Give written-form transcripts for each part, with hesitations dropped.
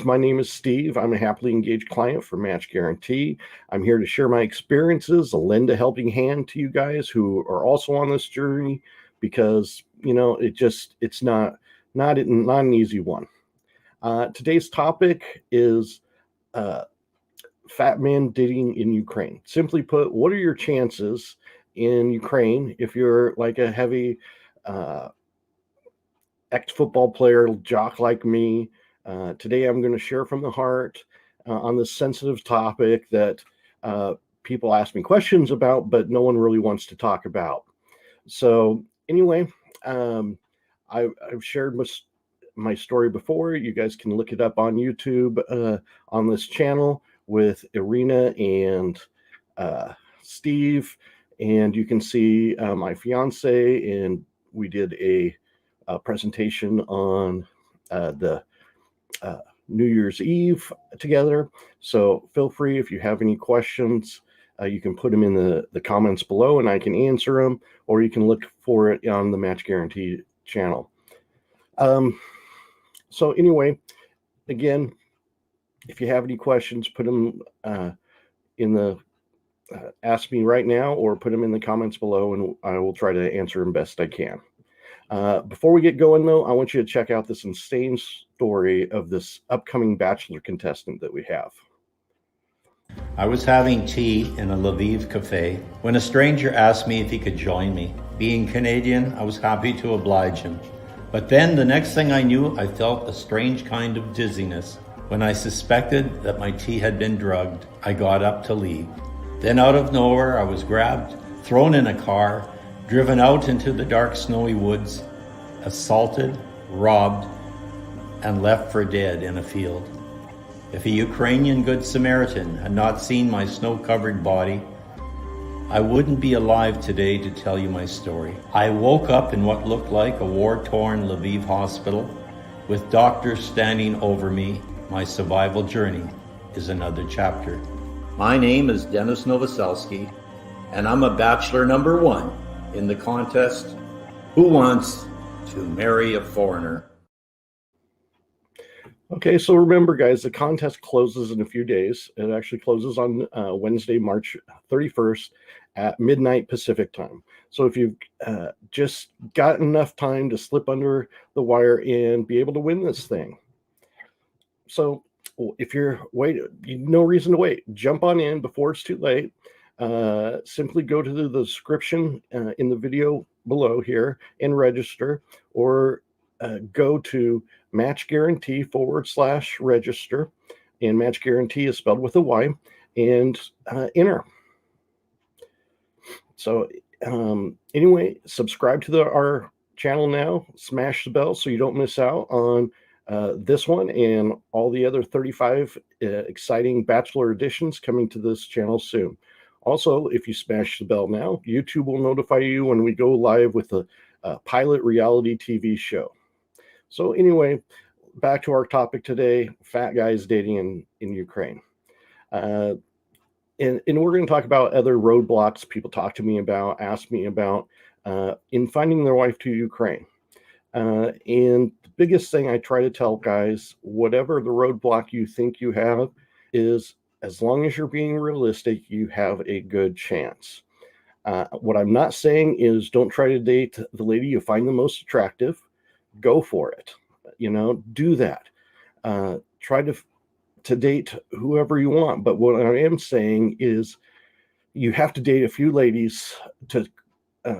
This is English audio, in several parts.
My name is Steve. I'm a happily engaged client for Match Guarantee. I'm here to share my experiences, lend a helping hand to you guys who are also on this journey, because it's not an easy one. Today's topic is fat man dating in Ukraine. Simply put, what are your chances in Ukraine if you're like a heavy ex-football player jock like me? Today, I'm going to share from the heart on this sensitive topic that people ask me questions about, but no one really wants to talk about. So anyway, I've shared my story before. You guys can look it up on YouTube on this channel with Irina and Steve, and you can see my fiance, and we did a presentation on the New Year's Eve together. So feel free, if you have any questions, you can put them in the comments below and I can answer them, or you can look for it on the Match Guarantee channel. So anyway, again, if you have any questions, put them in the ask me right now, or put them in the comments below, and I will try to answer them best I can. Before we get going, though, I want you to check out this insane story of this upcoming Bachelor contestant that we have. I was having tea in a Lviv cafe when a stranger asked me if he could join me. Being Canadian, I was happy to oblige him. But then the next thing I knew, I felt a strange kind of dizziness. When I suspected that my tea had been drugged, I got up to leave. Then out of nowhere, I was grabbed, thrown in a car, driven out into the dark snowy woods, assaulted, robbed, and left for dead in a field. If a Ukrainian Good Samaritan had not seen my snow-covered body, I wouldn't be alive today to tell you my story. I woke up in what looked like a war-torn Lviv hospital with doctors standing over me. My survival journey is another chapter. My name is Dennis Novoselsky, and I'm a bachelor number 1 in the contest, Who Wants to Marry a Foreigner? Okay, so remember, guys, the contest closes in a few days. It actually closes on Wednesday, March 31st at midnight Pacific time. So if you've just got enough time to slip under the wire and be able to win this thing. So if you're no reason to wait. Jump on in before it's too late. Simply go to the description in the video below here and register, or go to Match Guarantee /register, and Match Guarantee is spelled with a Y, and enter. So anyway, subscribe to our channel now, smash the bell so you don't miss out on this one and all the other 35 exciting Bachelor editions coming to this channel soon. Also, if you smash the bell now, YouTube will notify you when we go live with a pilot reality TV show. So anyway, back to our topic today, fat guys dating in Ukraine. And we're going to talk about other roadblocks people talk to me about, ask me about in finding their wife to Ukraine. And the biggest thing I try to tell guys, whatever the roadblock you think you have, is as long as you're being realistic, you have a good chance. What I'm not saying is don't try to date the lady you find the most attractive. Go for it. Do that. Try to date whoever you want. But what I am saying is you have to date a few ladies to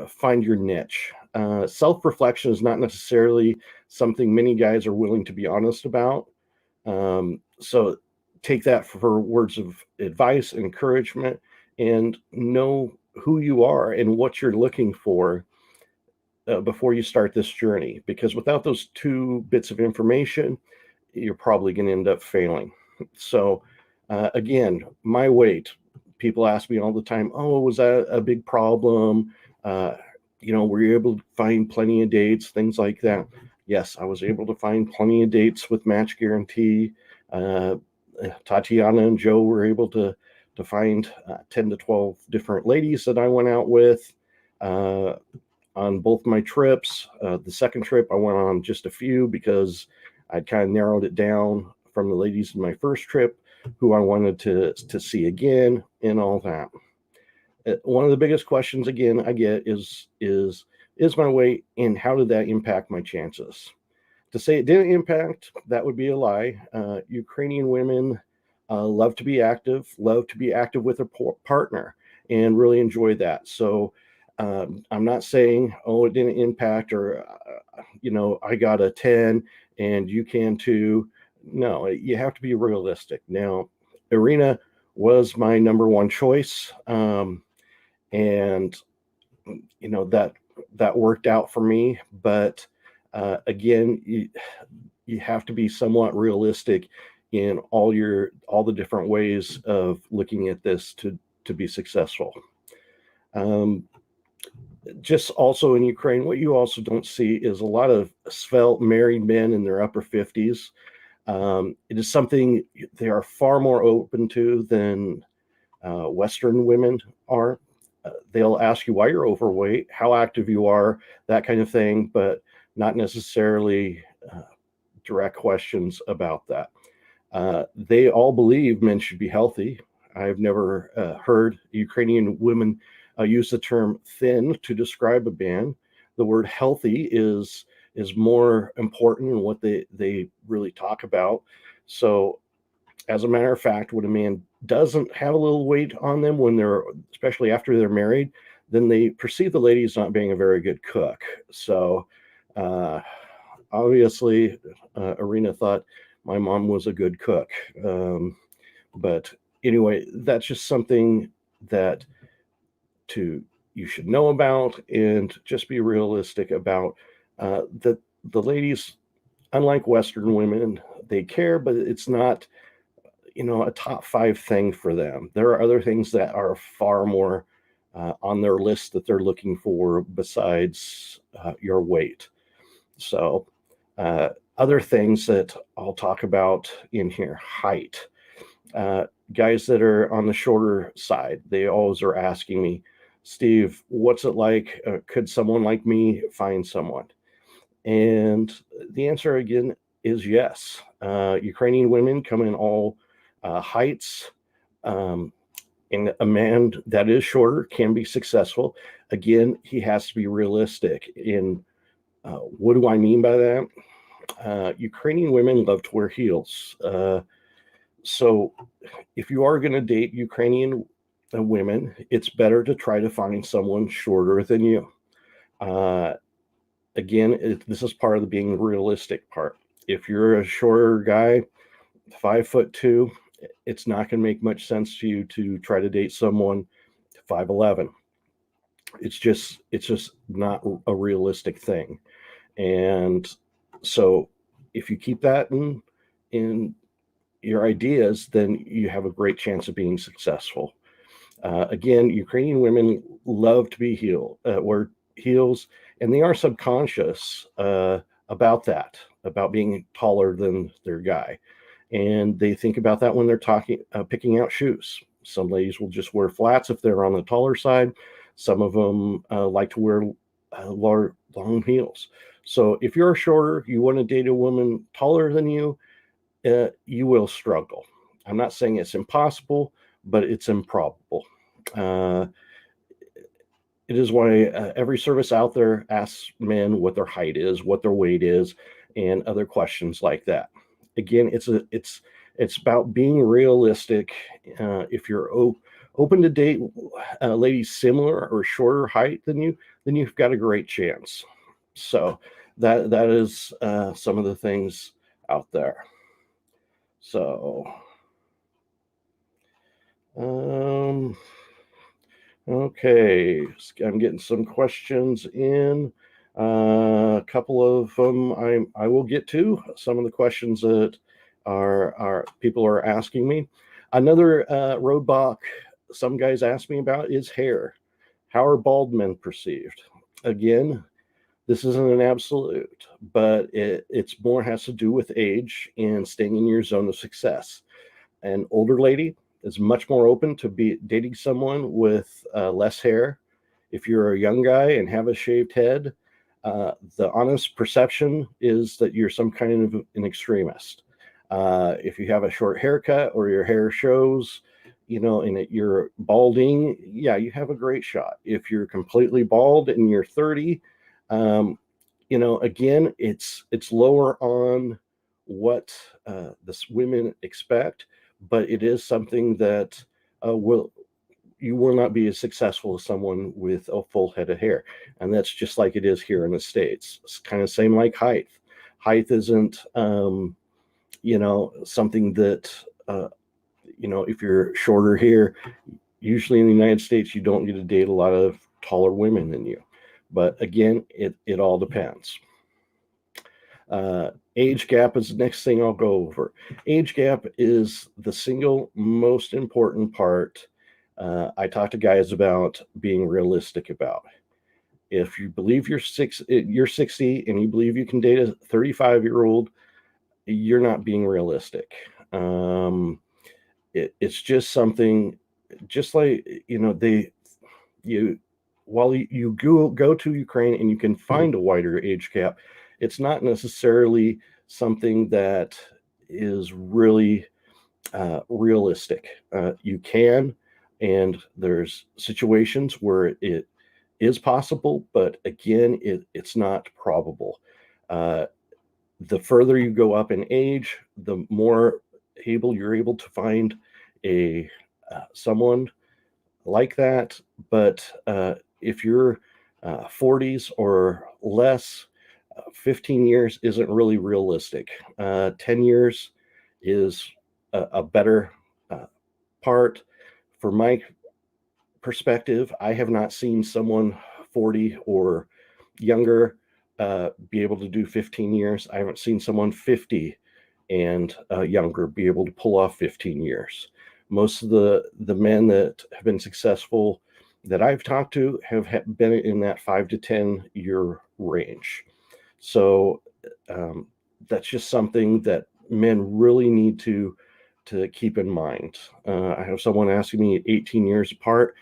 find your niche. Self-reflection is not necessarily something many guys are willing to be honest about. So take that for words of advice and encouragement, and know who you are and what you're looking for before you start this journey. Because without those 2 bits of information, you're probably going to end up failing. So again, my weight. People ask me all the time, oh, was that a big problem? Were you able to find plenty of dates, things like that? Yes, I was able to find plenty of dates with Match Guarantee. Tatiana and Joe were able to find 10 to 12 different ladies that I went out with on both my trips. The second trip, I went on just a few because I'd kind of narrowed it down from the ladies in my first trip who I wanted to see again and all that. One of the biggest questions again I get is my weight and how did that impact my chances? To say it didn't impact, that would be a lie. Ukrainian women love to be active with a partner and really enjoy that. So I'm not saying, oh, it didn't impact, or, I got a 10 and you can too. No, you have to be realistic. Now, Irina was my number one choice. And, that worked out for me. But again, you have to be somewhat realistic in all the different ways of looking at this to be successful. Just also in Ukraine, what you also don't see is a lot of svelte married men in their upper 50s. It is something they are far more open to than Western women are. They'll ask you why you're overweight, how active you are, that kind of thing, but not necessarily direct questions about that. They all believe men should be healthy. I've never heard Ukrainian women use the term thin to describe a man. The word healthy is more important in what they really talk about. So as a matter of fact, when a man doesn't have a little weight on them especially after they're married, then they perceive the lady as not being a very good cook. So obviously, Irina thought my mom was a good cook. But anyway, that's just something that you should know about, and just be realistic about that the ladies, unlike Western women, they care, but it's not a top 5 thing for them. There are other things that are far more on their list that they're looking for besides your weight. So other things that I'll talk about in here: height. Guys that are on the shorter side, they always are asking me, Steve, what's it like? Could someone like me find someone? And the answer again is yes. Ukrainian women come in all heights, and a man that is shorter can be successful. Again, he has to be realistic. In what do I mean by that? Ukrainian women love to wear heels. So if you are going to date Ukrainian women, it's better to try to find someone shorter than you. Again, this is part of the being realistic part. If you're a shorter guy, 5'2", it's not going to make much sense to you to try to date someone 5'11". It's just not a realistic thing. And so if you keep that in your ideas, then you have a great chance of being successful. Again, Ukrainian women love to be wear heels, and they are subconscious about that, about being taller than their guy. And they think about that when they're picking out shoes. Some ladies will just wear flats if they're on the taller side. Some of them like to wear long heels. So if you're shorter, you want to date a woman taller than you, you will struggle. I'm not saying it's impossible, but it's improbable. It is why every service out there asks men what their height is, what their weight is, and other questions like that. Again, it's about being realistic. If you're open to date ladies similar or shorter height than you, then you've got a great chance. So that is some of the things out there. So okay, I'm getting some questions in. A couple of them I will get to. Some of the questions that are people are asking me. Another roadblock some guys ask me about is hair. How are bald men perceived? Again, this isn't an absolute, but it's more has to do with age and staying in your zone of success. An older lady is much more open to be dating someone with less hair. If you're a young guy and have a shaved head, the honest perception is that you're some kind of an extremist. If you have a short haircut or your hair shows, and you're balding, yeah, you have a great shot. If you're completely bald and you're 30, again, it's lower on what the women expect, but it is something that will you will not be as successful as someone with a full head of hair, and that's just like it is here in the States. It's kind of same like height. Height isn't something that if you're shorter here, usually in the United States, you don't get to date a lot of taller women than you. But again, it all depends. Age gap is the next thing I'll go over. Age gap is the single most important part. I talk to guys about being realistic about. If you believe you're 60 and you believe you can date a 35-year-old, you're not being realistic. It's just something, just like while you go to Ukraine and you can find a wider age gap, it's not necessarily something that is really realistic. You can, and there's situations where it is possible, but again, it's not probable. The further you go up in age, the more you're able to find a someone like that. But if you're 40s or less, 15 years isn't really realistic. 10 years is a better part. For my perspective, I have not seen someone 40 or younger be able to do 15 years. I haven't seen someone 50 and younger be able to pull off 15 years. Most of the men that have been successful that I've talked to have been in that 5 to 10 year range. So that's just something that men really need to keep in mind. I have someone asking me 18 years apart.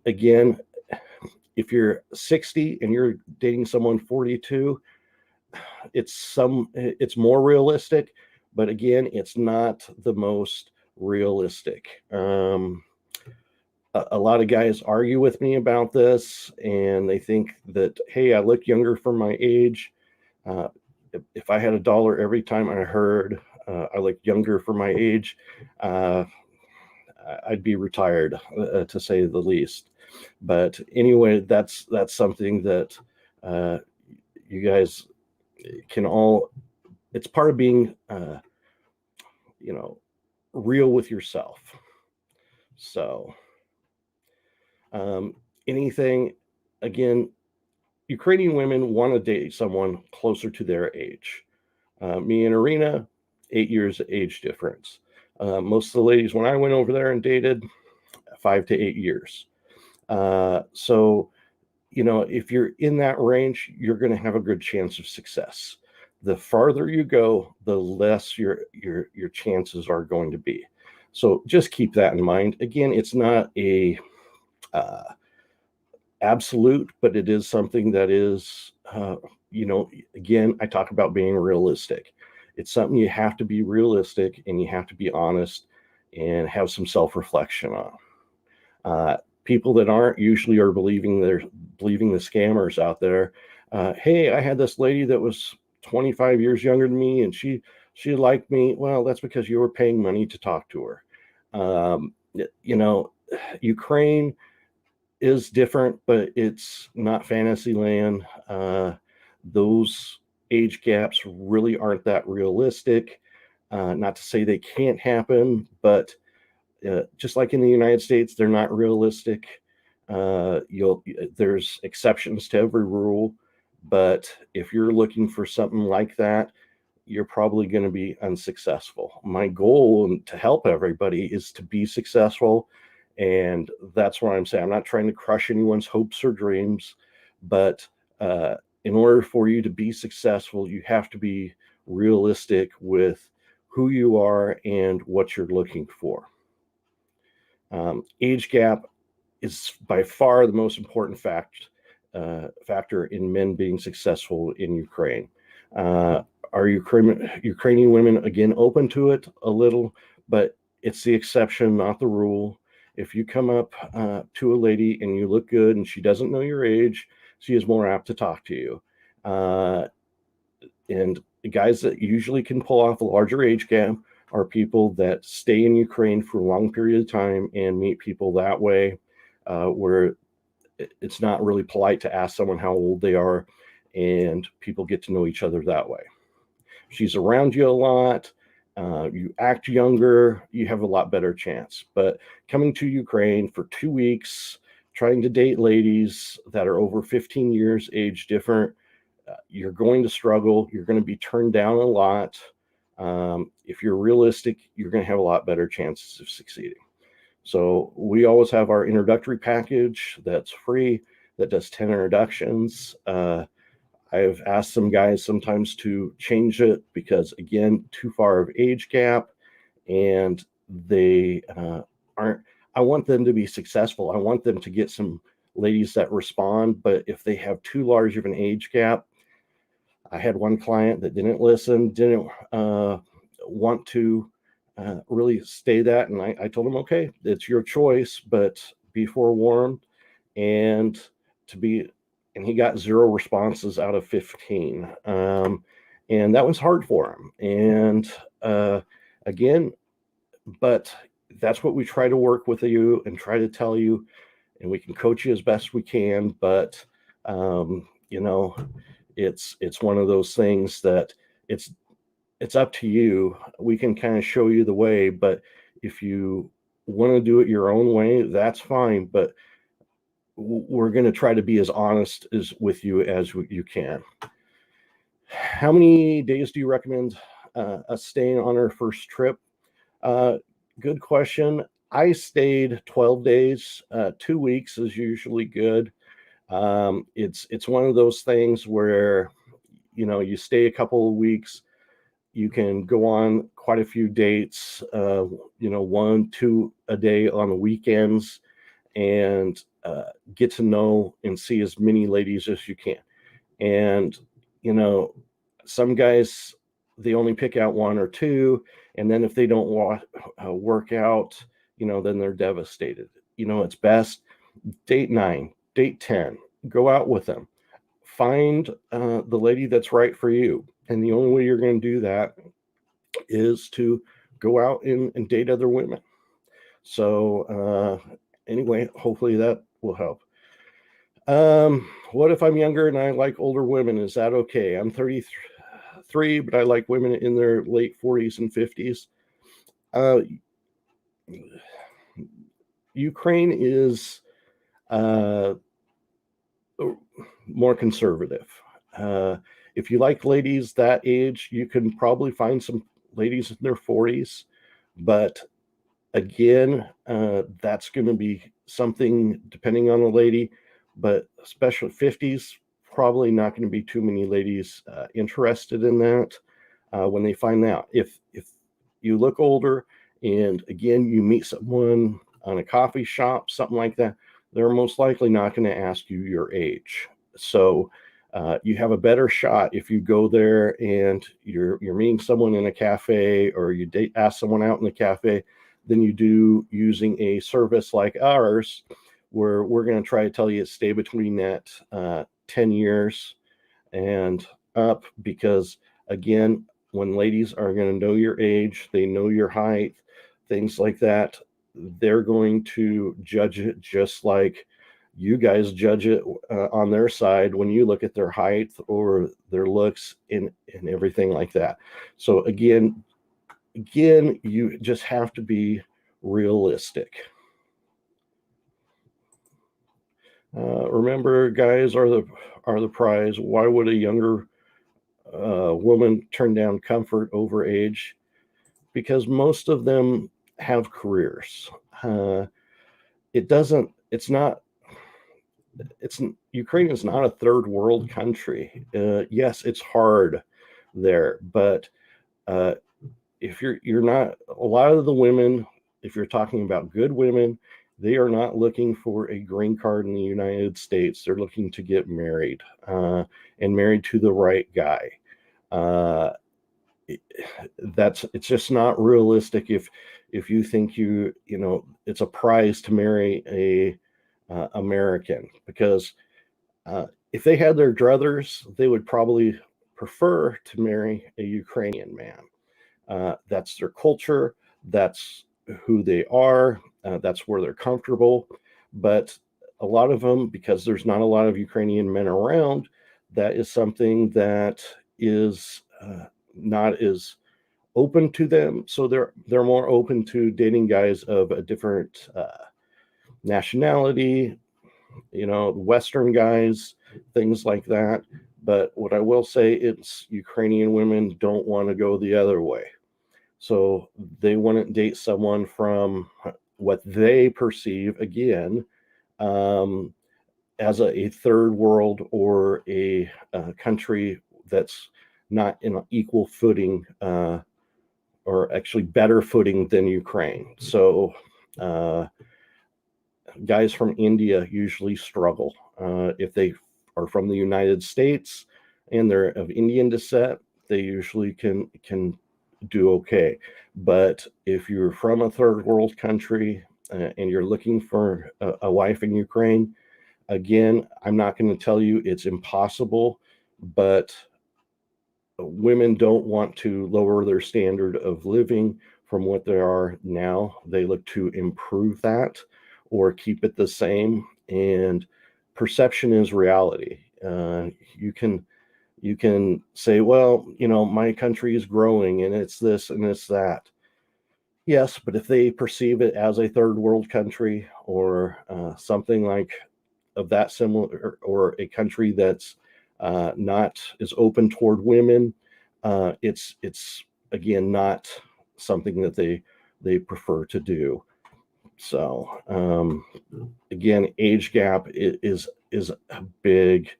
Again, if you're 60 and you're dating someone 42, it's more realistic, but again, it's not the most realistic. A lot of guys argue with me about this, and they think that, hey, I look younger for my age. If I had a dollar every time I heard I look younger for my age, I'd be retired, to say the least. But anyway, that's something that you guys can all. It's part of being, real with yourself. So, anything again, Ukrainian women want to date someone closer to their age. Me and Irina, 8 years age difference. Most of the ladies when I went over there and dated, 5 to 8 years. So, if you're in that range, you're going to have a good chance of success. The farther you go, the less your chances are going to be. So just keep that in mind. Again, it's not a absolute, but it is something that is, again, I talk about being realistic. It's something you have to be realistic and you have to be honest and have some self-reflection on. People that aren't usually are believing the scammers out there. Hey, I had this lady that was 25 years younger than me and she liked me. Well, that's because you were paying money to talk to her. Ukraine is different, but it's not fantasy land. Those age gaps really aren't that realistic. Not to say they can't happen, but just like in the United States, they're not realistic. There's exceptions to every rule, but if you're looking for something like that, you're probably going to be unsuccessful. My goal to help everybody is to be successful, and that's what I'm saying. I'm not trying to crush anyone's hopes or dreams, but in order for you to be successful, you have to be realistic with who you are and what you're looking for. Age gap is by far the most important factor in men being successful in Ukraine. Are Ukrainian women again open to it a little, but it's the exception, not the rule. If you come up to a lady and you look good and she doesn't know your age, she is more apt to talk to you. And the guys that usually can pull off a larger age gap are people that stay in Ukraine for a long period of time and meet people that way, where it's not really polite to ask someone how old they are, and people get to know each other that way. She's around you a lot. You act younger, you have a lot better chance. But coming to Ukraine for 2 weeks, trying to date ladies that are over 15 years age different, you're going to struggle. You're going to be turned down a lot. If you're realistic, you're going to have a lot better chances of succeeding. So we always have our introductory package that's free, that does 10 introductions. I've asked some guys sometimes to change it because, again, too far of age gap, and they aren't. I want them to be successful. I want them to get some ladies that respond, but if they have too large of an age gap, I had one client that didn't listen, didn't want to really stay that. And I told him, okay, it's your choice, but be forewarned. And he got 0 responses out of 15. And that was hard for him. And again, but that's what we try to work with you and try to tell you, and we can coach you as best we can. But, it's one of those things that it's up to you. We can kind of show you the way, but if you want to do it your own way, that's fine. But we're going to try to be as honest as with you as you can. How many days do you recommend us staying on our first trip? Good question. I stayed 12 days. 2 weeks is usually good. It's one of those things where, you stay a couple of weeks, you can go on quite a few dates, 1, 2 a day on the weekends, and get to know and see as many ladies as you can. And, some guys, they only pick out 1 or 2. And then if they don't work out, then they're devastated. It's best date 9, date 10, go out with them, find the lady that's right for you. And the only way you're going to do that is to go out and date other women. So anyway, hopefully that will help. What if I'm younger and I like older women? Is that okay? I'm 33, but I like women in their late 40s and 50s. Ukraine is more conservative. If you like ladies that age, you can probably find some ladies in their 40s. But again, that's going to be something depending on the lady. But especially 50s, probably not going to be too many ladies interested in that when they find out. If you look older and again, you meet someone on a coffee shop, something like that, they're most likely not going to ask you your age. So you have a better shot if you go there and you're meeting someone in a cafe, or you ask someone out in the cafe, than you do using a service like ours, where we're going to try to tell you to stay between that 10 years and up. Because again, when ladies are going to know your age, they know your height, things like that, they're going to judge it just like you guys judge it on their side when you look at their height or their looks and everything like that. So again, you just have to be realistic. Remember, guys are the prize. Why would a younger woman turn down comfort over age? Because most of them have careers. Ukraine is not a third world country. Yes, it's hard there, but if you're not, a lot of the women, if you're talking about good women, they are not looking for a green card in the United States. They're looking to get married and married to the right guy. Uh, it's just not realistic if you think it's a prize to marry a American, because if they had their druthers, they would probably prefer to marry a Ukrainian man. That's their culture. That's who they are. That's where they're comfortable. But a lot of them, because there's not a lot of Ukrainian men around, that is something that is not as open to them. So they're more open to dating guys of a different nationality, Western guys, things like that. But what I will say, it's Ukrainian women don't want to go the other way. So they wouldn't date someone from what they perceive, again, um, as a third world, or a country that's not in an equal footing, or actually better footing than Ukraine. So guys from India usually struggle. If they are from the United States and they're of Indian descent, they usually can do okay. But if you're from a third world country and you're looking for a wife in Ukraine, again, I'm not going to tell you it's impossible, but women don't want to lower their standard of living from what they are now. They look to improve that or keep it the same. And perception is reality. You can say, well, my country is growing and it's this and it's that. Yes, but if they perceive it as a third world country, or something like of that similar, or a country that's not as open toward women, it's again not something that they prefer to do. So again, age gap is a big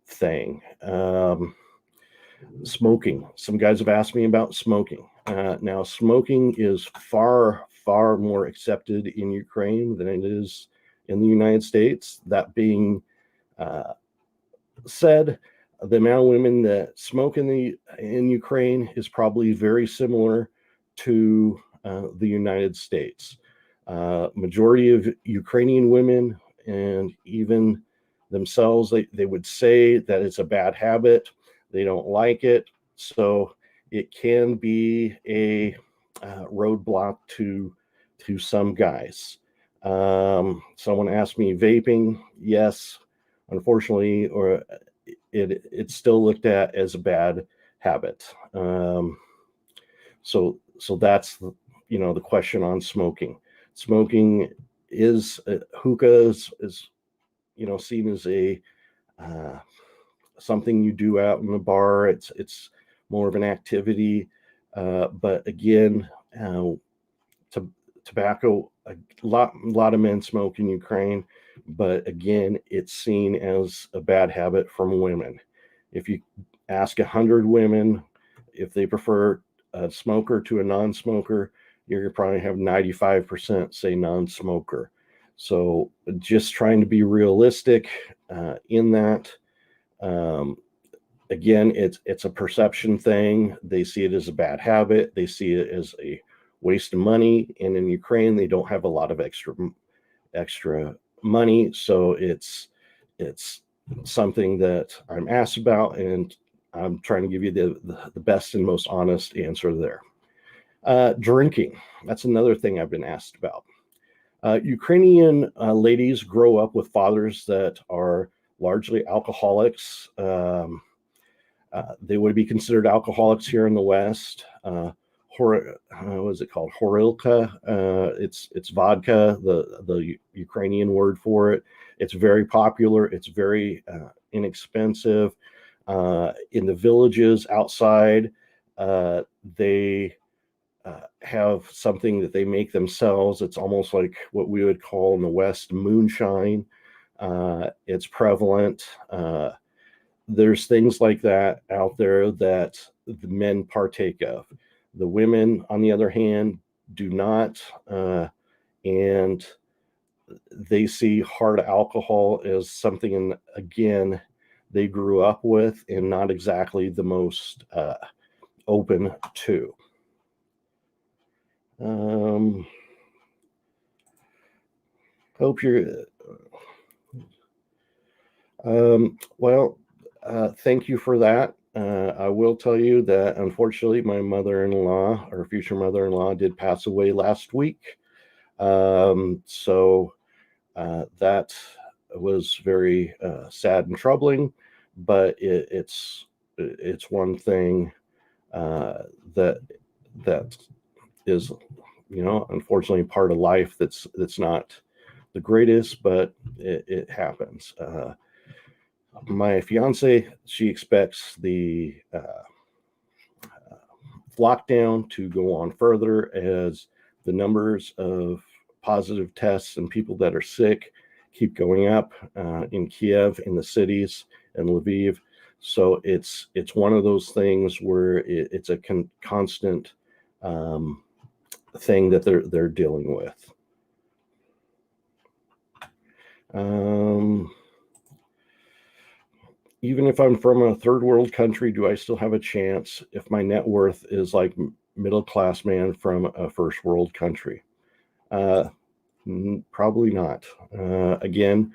thing. Smoking. Some guys have asked me about smoking. Now, smoking is far, far more accepted in Ukraine than it is in the United States. That being said, the amount of women that smoke in Ukraine is probably very similar to the United States. Majority of Ukrainian women, and even themselves, they would say that it's a bad habit. They don't like it. So it can be a roadblock to some guys. Someone asked me vaping. Yes, unfortunately, or it's still looked at as a bad habit. So that's the question on smoking. Smoking is hookah is seen as a something you do out in the bar. It's more of an activity, but again, tobacco, a lot of men smoke in Ukraine, but again, it's seen as a bad habit from women. If you ask 100 women if they prefer a smoker to a non-smoker, you're gonna probably have 95% say non-smoker. So just trying to be realistic in that. Again, it's a perception thing. They see it as a bad habit. They see it as a waste of money. And in Ukraine, they don't have a lot of extra money, so it's something that I'm asked about, and I'm trying to give you the best and most honest answer there. Drinking. That's another thing I've been asked about. Ukrainian ladies grow up with fathers that are largely alcoholics. They would be considered alcoholics here in the West. What is it called? Horilka. It's vodka, the Ukrainian word for it. It's very popular. It's very inexpensive. In the villages outside, they have something that they make themselves. It's almost like what we would call in the West moonshine. It's prevalent. There's things like that out there that the men partake of. The women, on the other hand, do not, and they see hard alcohol as something, again, they grew up with and not exactly the most open to. Hope you're well, thank you for that. I will tell you that unfortunately, my mother-in-law, or future mother-in-law, did pass away last week. So that was very sad and troubling, but it's one thing that is, unfortunately part of life that's not the greatest, but it happens. My fiance, she expects the lockdown to go on further as the numbers of positive tests and people that are sick keep going up in Kiev, in the cities, and Lviv. So it's one of those things where it's a constant thing that they're dealing with. Even if I'm from a third world country, do I still have a chance if my net worth is like middle class man from a first world country? Probably not. Again,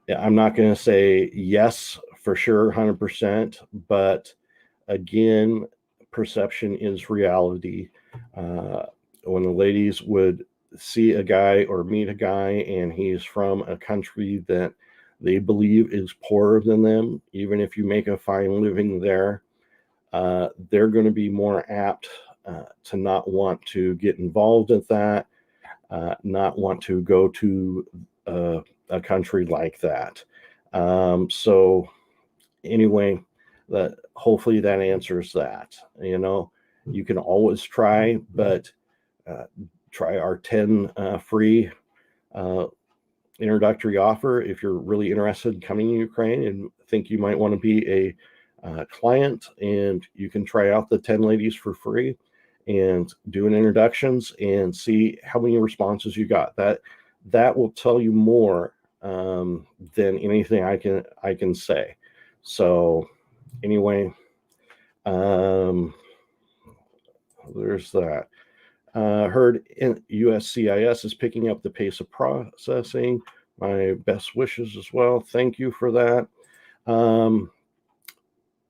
I'm not going to say yes for sure, 100%, but again, perception is reality. When the ladies would see a guy or meet a guy and he's from a country that they believe is poorer than them, even if you make a fine living there, they're going to be more apt to not want to get involved in that, not want to go to a country like that. So anyway, hopefully that answers that. You can always try, but try our 10 free introductory offer if you're really interested in coming to Ukraine and think you might want to be a client, and you can try out the 10 ladies for free and do an introductions and see how many responses you got. That will tell you more than anything I can say. So anyway, there's that. Heard USCIS is picking up the pace of processing. My best wishes as well. Thank you for that.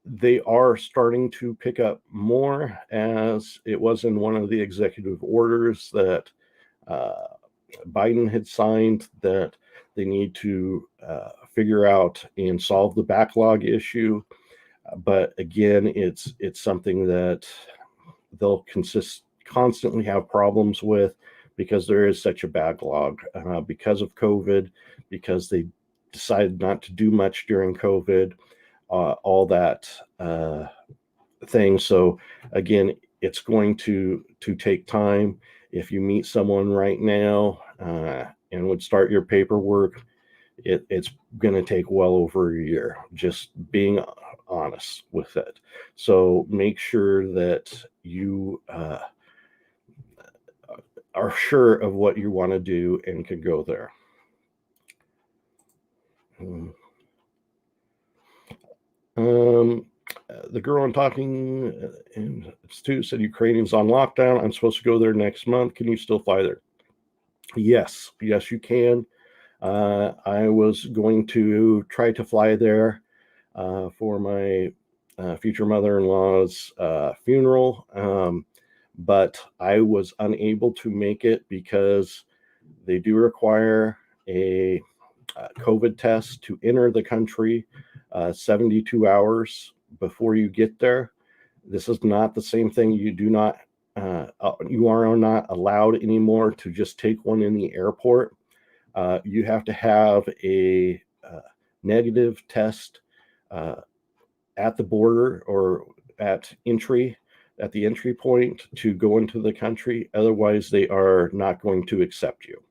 They are starting to pick up more, as it was in one of the executive orders that Biden had signed, that they need to figure out and solve the backlog issue. But again, it's something that they'll constantly have problems with, because there is such a backlog because of COVID, because they decided not to do much during COVID, all that thing. So again, it's going to take time. If you meet someone right now and would start your paperwork, it's going to take well over a year, just being honest with it. So make sure that you are sure of what you want to do and can go there. The girl I'm talking to said Ukrainians on lockdown. I'm supposed to go there next month. Can you still fly there? Yes, you can. I was going to try to fly there for my future mother-in-law's funeral, but I was unable to make it because they do require a COVID test to enter the country 72 hours before you get there. This is not the same thing. You are not allowed anymore to just take one in the airport. You have to have a negative test at the border or at the entry point to go into the country. Otherwise, they are not going to accept you.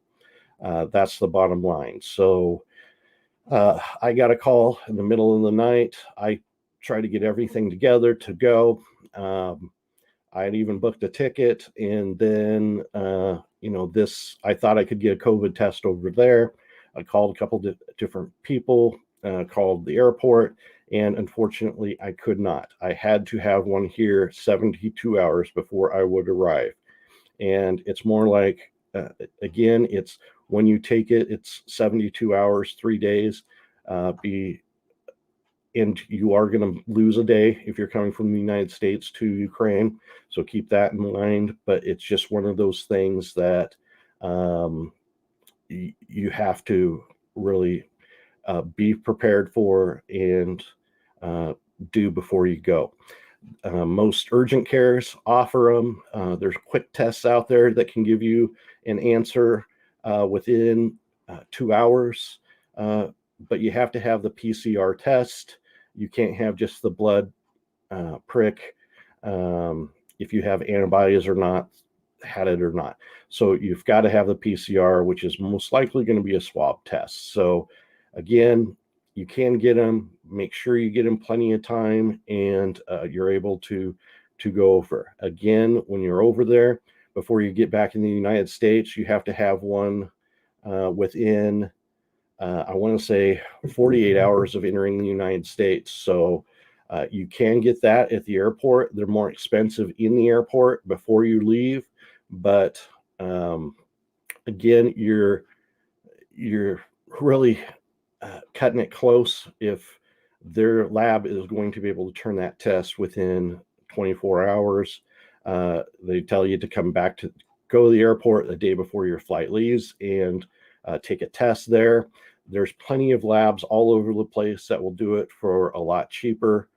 That's the bottom line. So I got a call in the middle of the night. I tried to get everything together to go. I had even booked a ticket, and then I thought I could get a COVID test over there. I called a couple different people, called the airport, And unfortunately, I could not. I had to have one here 72 hours before I would arrive. And it's more like, again, it's when you take it, it's 72 hours, 3 days. And you are going to lose a day if you're coming from the United States to Ukraine. So keep that in mind. But it's just one of those things that you have to really be prepared for and do before you go. Most urgent cares offer them. There's quick tests out there that can give you an answer within 2 hours, but you have to have the PCR test. You can't have just the blood prick if you have antibodies or not, had it or not. So you've got to have the PCR, which is most likely going to be a swab test. So again, you can get them. Make sure you get them plenty of time, and you're able to go over. Again, when you're over there, before you get back in the United States, you have to have one within, I want to say, 48 hours of entering the United States. So you can get that at the airport. They're more expensive in the airport before you leave, but again, you're really cutting it close if their lab is going to be able to turn that test within 24 hours. They tell you to come back to go to the airport the day before your flight leaves and take a test there. There's plenty of labs all over the place that will do it for a lot cheaper,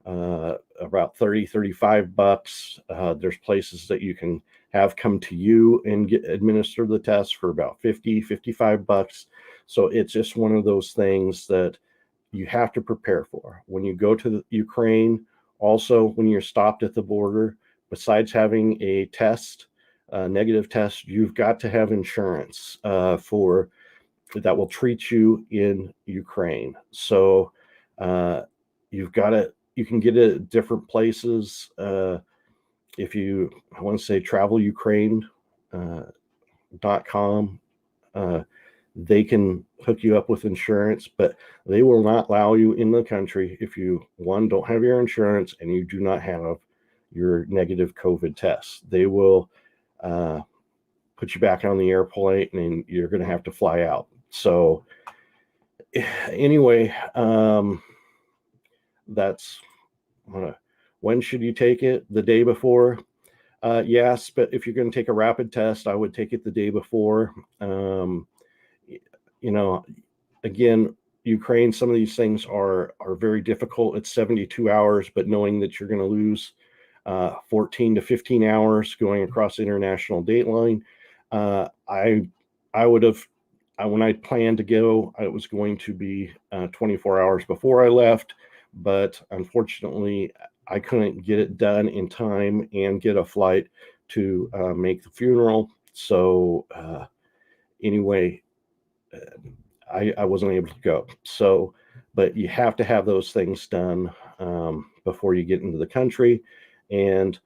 about 30, 35 bucks. There's places that you can have come to you and administer the test for about 50, 55 bucks. So it's just one of those things that you have to prepare for. When you go to Ukraine, also when you're stopped at the border, besides having a test, negative test, you've got to have insurance for that will treat you in Ukraine. So you can get it at different places. If you, I want to say travelukraine.com, they can hook you up with insurance, but they will not allow you in the country if you, one, don't have your insurance and you do not have your negative COVID test. They will put you back on the airplane and you're going to have to fly out. So anyway, that's when should you take it? The day before? Yes, but if you're going to take a rapid test, I would take it the day before. Again, Ukraine, some of these things are very difficult. It's 72 hours, but knowing that you're going to lose 14 to 15 hours going across the international date line, I would have, when I planned to go, it was going to be 24 hours before I left, but unfortunately, I couldn't get it done in time and get a flight to make the funeral. So anyway, I wasn't able to go. So, but you have to have those things done before you get into the country. And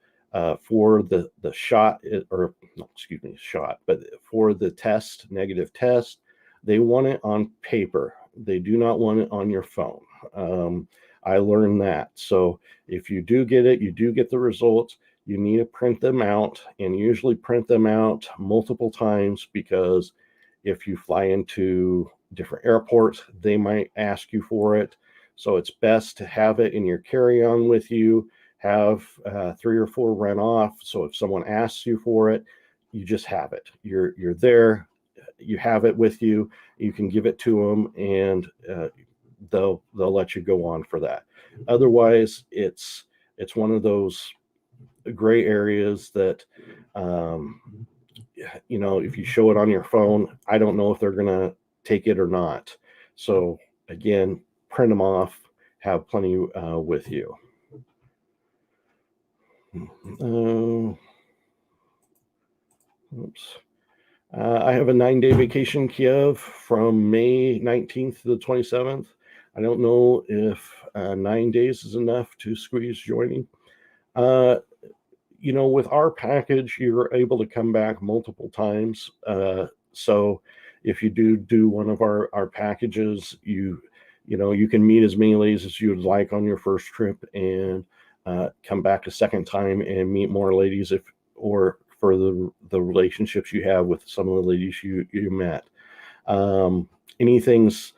for the shot, or no, excuse me, shot, but for the test, negative test, they want it on paper. They do not want it on your phone. I learned that. So if you do get it, you do get the results, you need to print them out, and usually print them out multiple times, because if you fly into different airports, they might ask you for it. So it's best to have it in your carry-on with you, have 3 or 4 run off. So if someone asks you for it, you just have it. You're there, you have it with you, you can give it to them, and they'll let you go on for that. Otherwise, it's one of those gray areas that if you show it on your phone, I don't know if they're gonna take it or not. So again, print them off, have plenty with you. I have a 9-day vacation Kiev from May 19th to the 27th. I don't know if 9 days is enough to squeeze joining. With our package, you're able to come back multiple times. So if you do one of our packages, you you can meet as many ladies as you would like on your first trip, and come back a second time and meet more ladies or for the relationships you have with some of the ladies you met. Anything's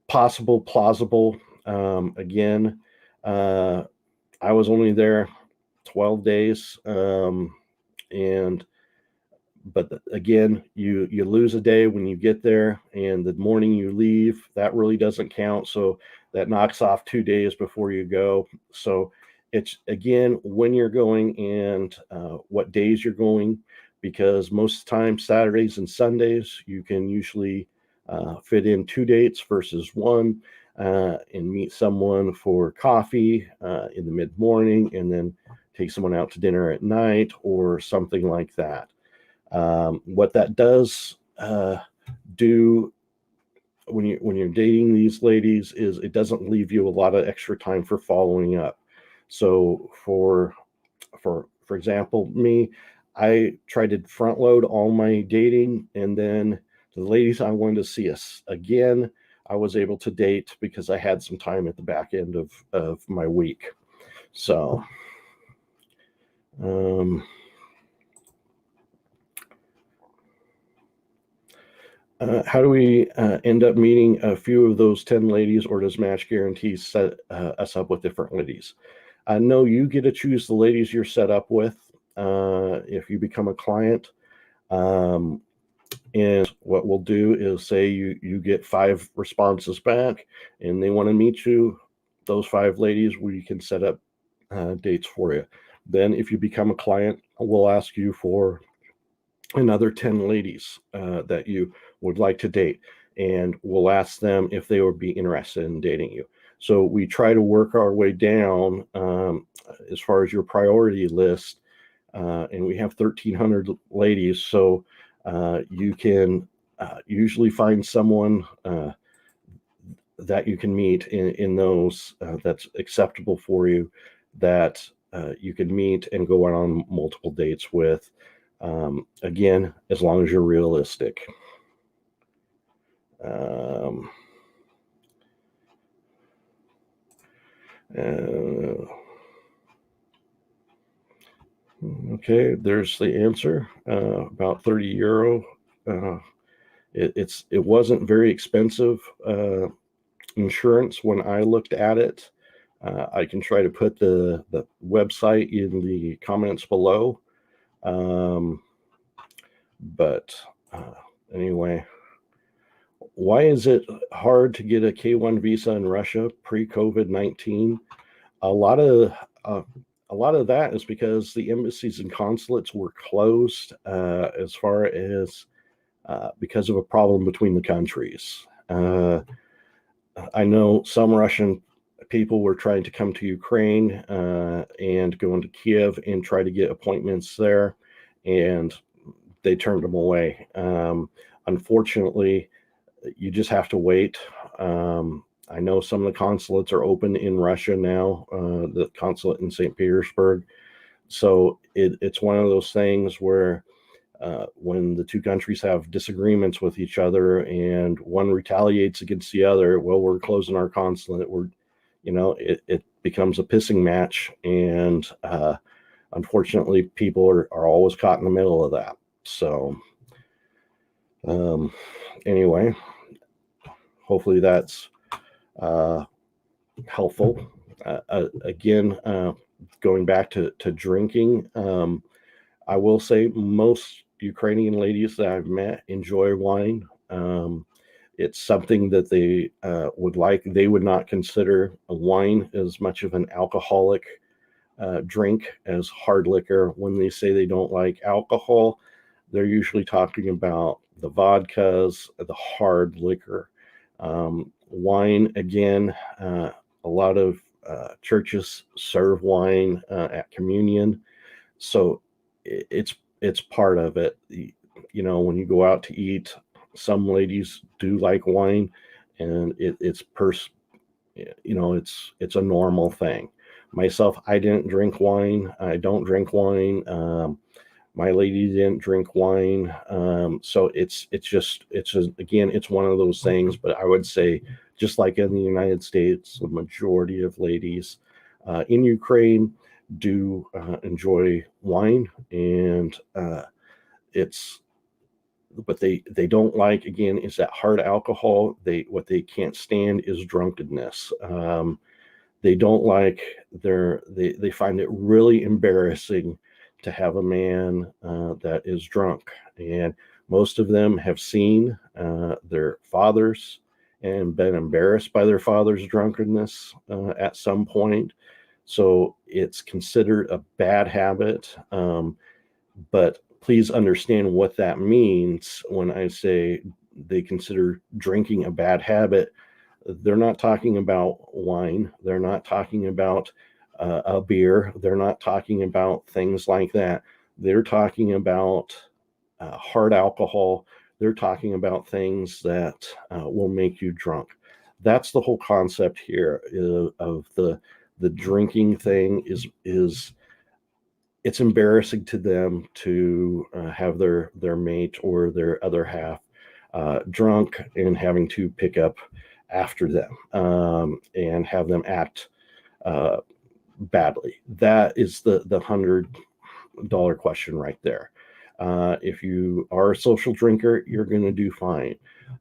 possible, plausible. Again, I was only there 12 days, but again, you lose a day when you get there, and the morning you leave, that really doesn't count. So that knocks off 2 days before you go. So it's, again, when you're going and what days you're going, because most of the time, Saturdays and Sundays, you can usually fit in 2 dates versus one, and meet someone for coffee in the mid-morning, and then take someone out to dinner at night or something like that. What that does do when you're dating these ladies is it doesn't leave you a lot of extra time for following up. So for example, me, I tried to front load all my dating, and then the ladies I wanted to see us again, I was able to date because I had some time at the back end of my week. So how do we end up meeting a few of those 10 ladies, or does Match Guarantee set us up with different ladies? No, you get to choose the ladies you're set up with if you become a client. And what we'll do is say you get 5 responses back and they want to meet you. Those 5 ladies, we can set up dates for you. Then if you become a client, we'll ask you for another 10 ladies that you would like to date, and we'll ask them if they would be interested in dating you. So we try to work our way down as far as your priority list, and we have 1,300 ladies, so you can usually find someone that you can meet in those that's acceptable for you, that you can meet and go out on multiple dates with. Again, as long as you're realistic. Okay, there's the answer. About €30. It wasn't very expensive insurance when I looked at it. I can try to put the website in the comments below. But anyway, why is it hard to get a K1 visa in Russia pre-COVID-19? A lot of that is because the embassies and consulates were closed as far as because of a problem between the countries. I know some Russian people were trying to come to Ukraine and go into Kiev and try to get appointments there, and they turned them away. Unfortunately, you just have to wait. I know some of the consulates are open in Russia now, the consulate in St. Petersburg. So it's one of those things where when the two countries have disagreements with each other and one retaliates against the other, well, we're closing our consulate. It becomes a pissing match. And unfortunately, people are always caught in the middle of that. So anyway, hopefully that's helpful. Again, going back to drinking, I will say most Ukrainian ladies that I've met enjoy wine. It's something that they would like. They would not consider a wine as much of an alcoholic drink as hard liquor. When they say they don't like alcohol, they're usually talking about the vodkas, the hard liquor. Wine, again, a lot of churches serve wine at communion, so it's part of it. When you go out to eat, some ladies do like wine, and it's a normal thing. Myself, I didn't drink wine. I don't drink wine. My lady didn't drink wine. So it's one of those things, but I would say just like in the United States, the majority of ladies in Ukraine do enjoy wine, and it's what they don't like, again, is that hard alcohol. What they can't stand is drunkenness. They don't like they find it really embarrassing to have a man that is drunk, and most of them have seen their fathers and been embarrassed by their father's drunkenness at some point. So it's considered a bad habit. But please understand what that means when I say they consider drinking a bad habit. They're not talking about wine. They're not talking about a beer. They're not talking about things like that. They're talking about hard alcohol. They're talking about things that will make you drunk. That's the whole concept here of the drinking thing is it's embarrassing to them to have their mate or their other half drunk and having to pick up after them and have them act badly. That is the $100 question right there. If you are a social drinker, you're going to do fine.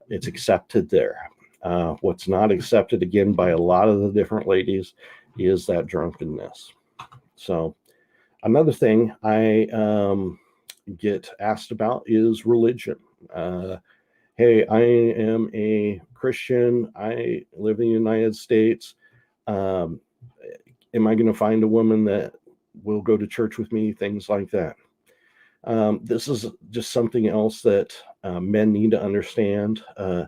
It's accepted there. What's not accepted, again, by a lot of the different ladies is that drunkenness. So another thing I get asked about is religion. Hey, I am a Christian. I live in the United States. Am I going to find a woman that will go to church with me? Things like that. This is just something else that men need to understand. I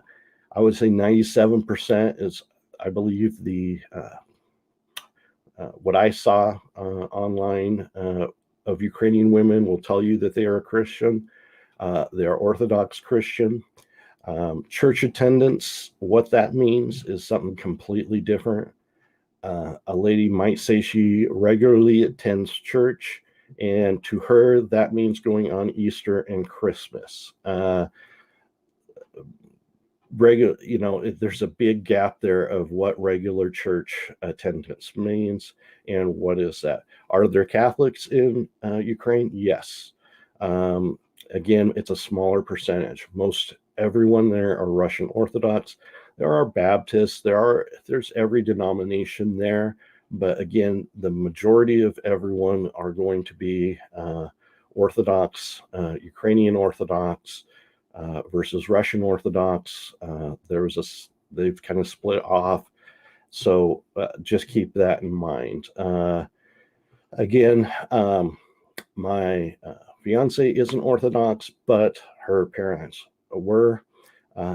would say 97% is, I believe, the what I saw online of Ukrainian women will tell you that they are a Christian. They are Orthodox Christian. Church attendance, what that means is something completely different. A lady might say she regularly attends church, and to her, that means going on Easter and Christmas. There's a big gap there of what regular church attendance means and what is that. Are there Catholics in Ukraine? Yes. Again, it's a smaller percentage. Most everyone there are Russian Orthodox. There are Baptists. There's every denomination there. But again, the majority of everyone are going to be Orthodox, Ukrainian Orthodox, versus Russian Orthodox. They've kind of split off. So just keep that in mind. Again, my fiance isn't Orthodox, but her parents were.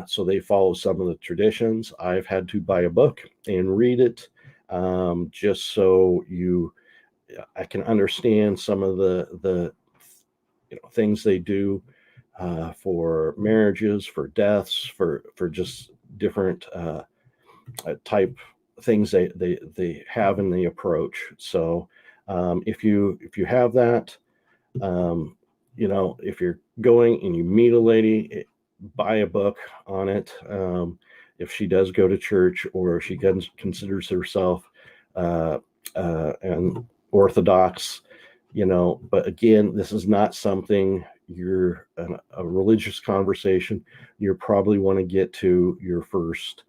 So they follow some of the traditions. I've had to buy a book and read it just so I can understand some of the things they do for marriages, for deaths, for just different type things they have in the approach. So if you have that, if you're going and you meet a lady, buy a book on it. If she does go to church or she considers herself an Orthodox, but again, this is not something a religious conversation. You probably want to get to your first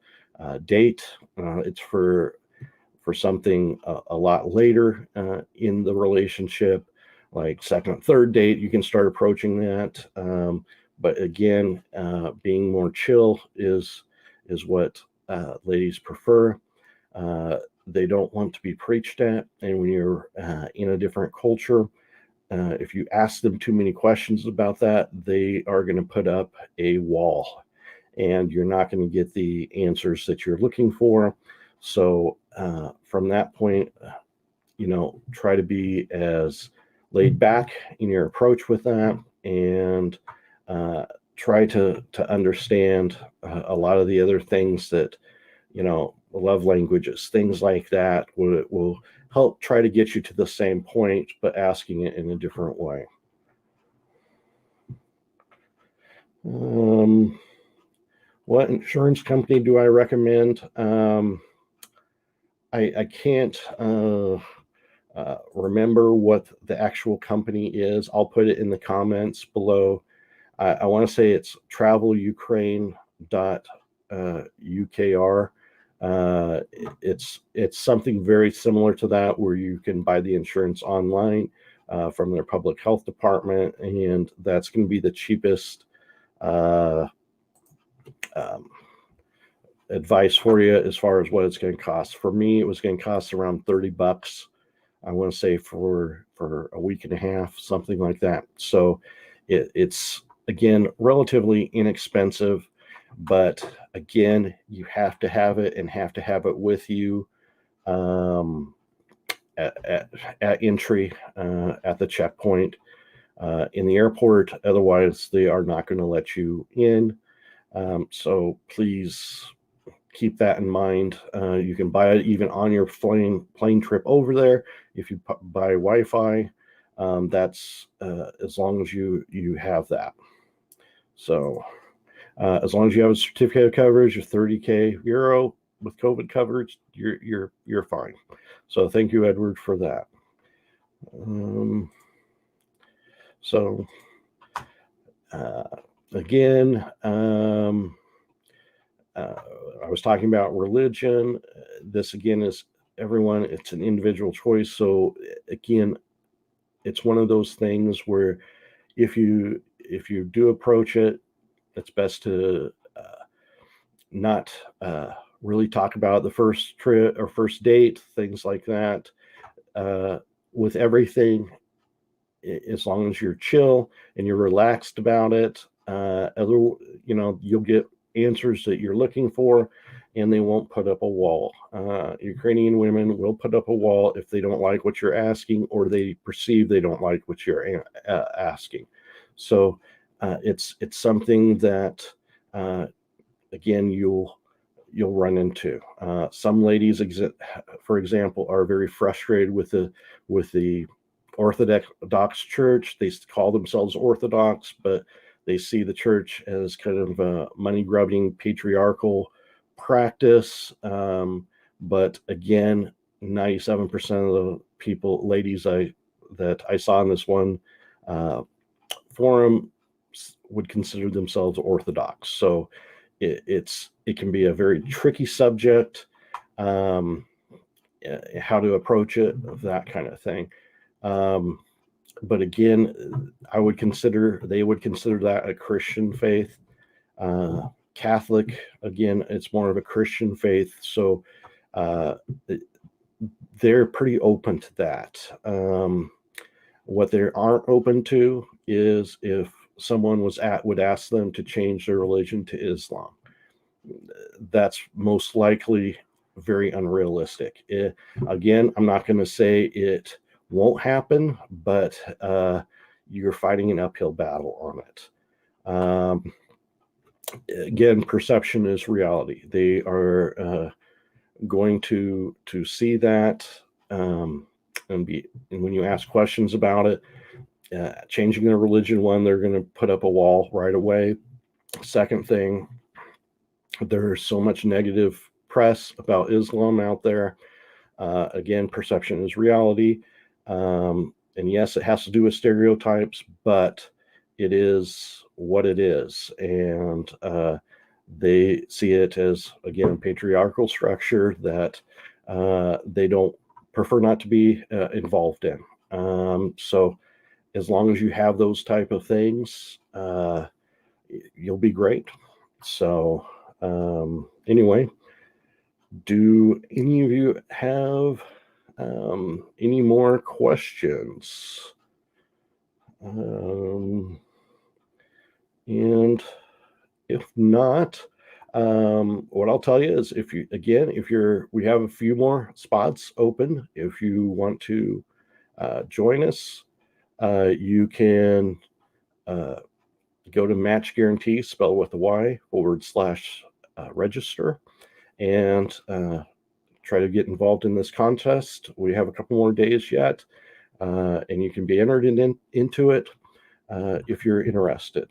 date. It's for something a lot later in the relationship, like second, third date. You can start approaching that. But again, being more chill is what ladies prefer. They don't want to be preached at, and when you're in a different culture, if you ask them too many questions about that, they are going to put up a wall, and you're not going to get the answers that you're looking for. So from that point, try to be as laid back in your approach with that, and try to understand a lot of the other things that, love languages, things like that will help try to get you to the same point, but asking it in a different way. What insurance company do I recommend? I can't remember what the actual company is. I'll put it in the comments below. I want to say it's travelukraine.ukr. It's something very similar to that, where you can buy the insurance online from their public health department, and that's going to be the cheapest advice for you as far as what it's going to cost. For me, it was going to cost around $30. I want to say for a week and a half, something like that. So it's again relatively inexpensive, but again, you have to have it and have to have it with you at entry at the checkpoint in the airport. Otherwise, they are not going to let you in. So please keep that in mind. You can buy it even on your plane trip over there. If you buy Wi-Fi, that's as long as you have that. So as long as you have a certificate of coverage of 30K euro with COVID coverage, you're fine. So thank you, Edward, for that. So again, I was talking about religion. This again is everyone. It's an individual choice. So again, it's one of those things where if you do approach it, it's best to not really talk about the first trip or first date, things like that. With everything, as long as you're chill and you're relaxed about it, you'll get answers that you're looking for, and they won't put up a wall. Ukrainian women will put up a wall if they don't like what you're asking, or they perceive they don't like what you're asking. So it's something that again you'll run into. Some ladies, for example, are very frustrated with the Orthodox Church. They call themselves Orthodox, but they see the church as kind of a money-grubbing patriarchal practice. But again, 97% of the ladies that I saw in this one forum would consider themselves Orthodox. So it can be a very tricky subject, how to approach it, that kind of thing. But again, they would consider that a Christian faith. Catholic, again, it's more of a Christian faith. So they're pretty open to that. What they aren't open to is if someone would ask them to change their religion to Islam. That's most likely very unrealistic. Again, I'm not going to say it won't happen, but you're fighting an uphill battle on it. Again, perception is reality. They are going to see that, and when you ask questions about it, changing their religion, they're going to put up a wall right away. Second thing, there's so much negative press about Islam out there. Again, perception is reality. And yes, it has to do with stereotypes, but it is what it is. And they see it as, again, a patriarchal structure that they don't prefer not to be involved in. So as long as you have those type of things, you'll be great. So anyway, do any of you have any more questions? And if not, what I'll tell you is we have a few more spots open. If you want to join us, you can go to Match Guarantee, spell with a Y, / register, and try to get involved in this contest. We have a couple more days yet, and you can be entered into it if you're interested.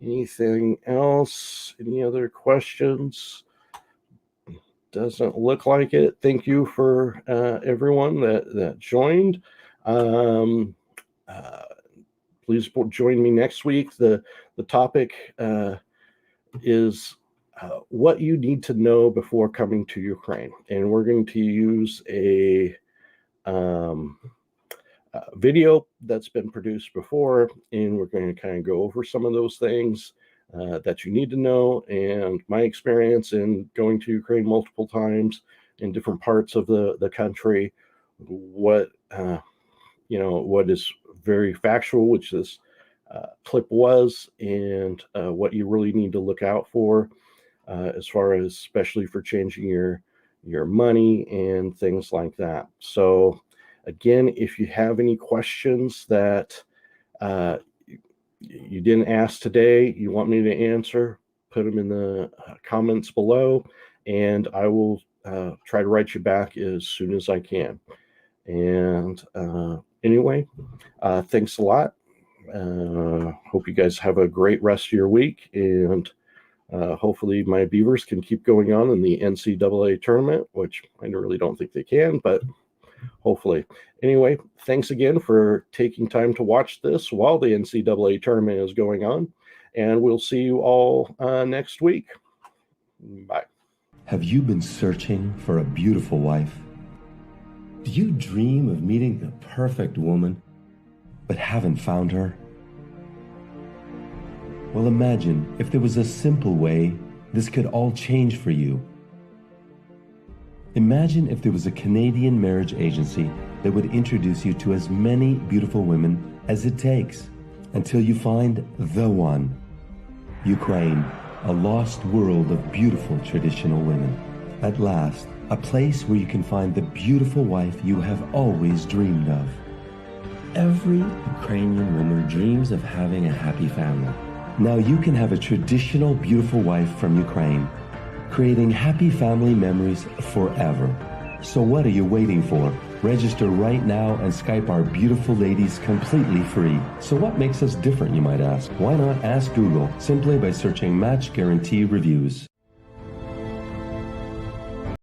Anything else? Any other questions? Doesn't look like it. Thank you for everyone that joined. Um, please join me next week. The topic is what you need to know before coming to Ukraine, and we're going to use a video that's been produced before, and we're going to kind of go over some of those things that you need to know, and my experience in going to Ukraine multiple times in different parts of the country, what what is very factual, which this clip was, and what you really need to look out for as far as especially for changing your money and things like that. So again, if you have any questions that you didn't ask today, you want me to answer, put them in the comments below, and I will try to write you back as soon as I can. And anyway, thanks a lot. Hope you guys have a great rest of your week, and hopefully my Beavers can keep going on in the NCAA tournament, which I really don't think they can, but hopefully. Anyway, thanks again for taking time to watch this while the NCAA tournament is going on, and we'll see you all next week. Bye. Have you been searching for a beautiful wife? Do you dream of meeting the perfect woman, but haven't found her? Well, imagine if there was a simple way this could all change for you. Imagine if there was a Canadian marriage agency that would introduce you to as many beautiful women as it takes until you find the one. Ukraine, a lost world of beautiful traditional women. At last, a place where you can find the beautiful wife you have always dreamed of. Every Ukrainian woman dreams of having a happy family. Now you can have a traditional beautiful wife from Ukraine, creating happy family memories forever. So what are you waiting for? Register right now and Skype our beautiful ladies completely free. So what makes us different, you might ask? Why not ask Google simply by searching Match Guarantee Reviews?